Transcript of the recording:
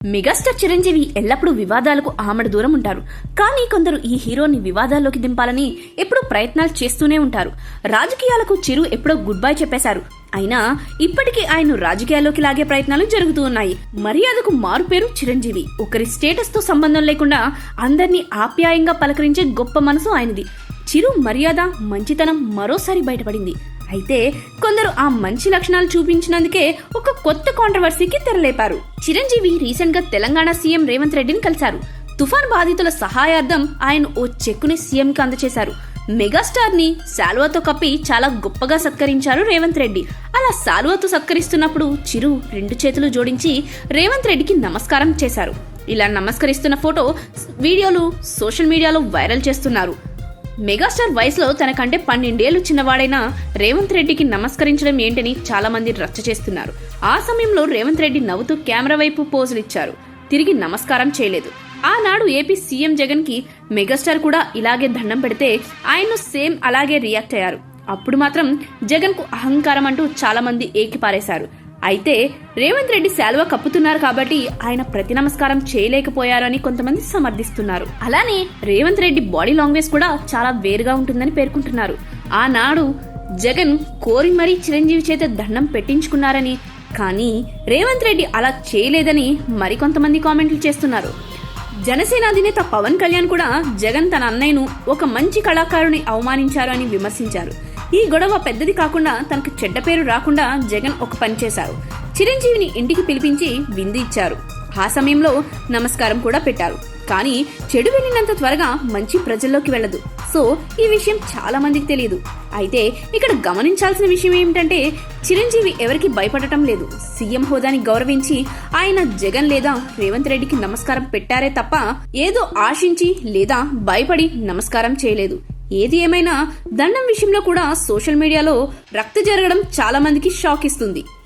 Megastar Chiranjeevi ఎల్లప్పుడూ వివాదాలకు ఆమడ దూరం ఉంటారు. కానీ కొందరు ఈ హీరోని వివాదాల్లోకి దింపాలని ఎప్పుడూ ప్రయత్నాలు చేస్తూనే ఉంటారు. రాజకీయాలకు చిరు ఎప్పుడో గుడ్ బై చెప్పేశారు. అయినా ఇప్పటికీ ఆయన రాజకీయాల్లోకి లాగే ప్రయత్నాలు జరుగుతూ ఉన్నాయి. మర్యాదకు మారు పేరు చిరంజీవి. ఒకరి స్టేటస్ తో సంబంధం లేకుండా అందరినీ ఆప్యాయంగా పలకరించే గొప్ప మనసు ఆయనది. చిరు మర్యాద, మంచితనం మరోసారి బయటపడింది. అయితే కొందరు ఆ మంచి లక్షణాలు చూపించినందుకే ఒక కొత్త కాంట్రవర్సీకి తెరలేపారు. చిరంజీవి రీసెంట్ గా తెలంగాణ సీఎం రేవంత్ రెడ్డిని కలిశారు. తుఫాన్ బాధితుల సహాయార్థం ఆయన ఓ చెక్కుని సీఎం కి అందజేశారు. మెగాస్టార్ ని శాలువాతో కప్పి చాలా గొప్పగా సత్కరించారు రేవంత్ రెడ్డి. అలా శాలువాతో సత్కరిస్తున్నప్పుడు చిరు 2 చేతులు జోడించి రేవంత్ రెడ్డికి నమస్కారం చేశారు. ఇలా నమస్కరిస్తున్న ఫోటో, వీడియోలు సోషల్ మీడియాలో వైరల్ చేస్తున్నారు. మెగాస్టార్ వయసులో తనకంటే 12 ఏళ్లు చిన్నవాడైన రేవంత్ రెడ్డికి నమస్కరించడం ఏంటని చాలా మంది రచ్చ చేస్తున్నారు. ఆ సమయంలో రేవంత్ రెడ్డి నవ్వుతూ కెమెరా వైపు పోజులు ఇచ్చారు. తిరిగి నమస్కారం చేయలేదు. ఆనాడు ఏపీ సీఎం జగన్ కి మెగాస్టార్ కూడా ఇలాగే దండం పెడితే ఆయన సేమ్ అలాగే రియాక్ట్ అయ్యారు. అప్పుడు మాత్రం జగన్ కు అహంకారం అంటూ చాలా మంది ఏకిపారేశారు. అయితే రేవంత్ రెడ్డి శాలువా కప్పుతున్నారు కాబట్టి ఆయన ప్రతి నమస్కారం చేయలేకపోయారని కొంతమంది సమర్థిస్తున్నారు. అలానే రేవంత్ రెడ్డి బాడీ లాంగ్వేజ్ కూడా చాలా వేరుగా ఉంటుందని పేర్కొంటున్నారు. ఆనాడు జగన్ కోరి మరీ చిరంజీవి చేత దండం పెట్టించుకున్నారని, కానీ రేవంత్ రెడ్డి అలా చేయలేదని మరికొంతమంది కామెంట్లు చేస్తున్నారు. జనసేన అధినేత పవన్ కళ్యాణ్ కూడా జగన్ తన అన్నయ్యను ఒక మంచి కళాకారుని అవమానించారు అని విమర్శించారు. ఈ గొడవ పెద్దది కాకుండా తనకు చెడ్డ పేరు రాకుండా జగన్ ఒక పని చేశారు. చిరంజీవిని ఇంటికి పిలిపించి విందు ఇచ్చారు. ఆ సమయంలో నమస్కారం కూడా పెట్టారు. కానీ చెడు వెళ్ళినంత త్వరగా మంచి ప్రజల్లోకి వెళ్ళదు. సో ఈ విషయం చాలా మందికి తెలియదు. అయితే ఇక్కడ గమనించాల్సిన విషయం ఏమిటంటే చిరంజీవి ఎవరికి భయపడటం లేదు. సీఎం హోదాని గౌరవించి ఆయన జగన్ లేదా రేవంత్ రెడ్డికి నమస్కారం పెట్టారే తప్ప ఏదో ఆశించి లేదా భయపడి నమస్కారం చేయలేదు. ఏది ఏమైనా దండం విషయంలో కూడా సోషల్ మీడియాలో రక్త జరగడం చాలా మందికి షాక్ ఇస్తుంది.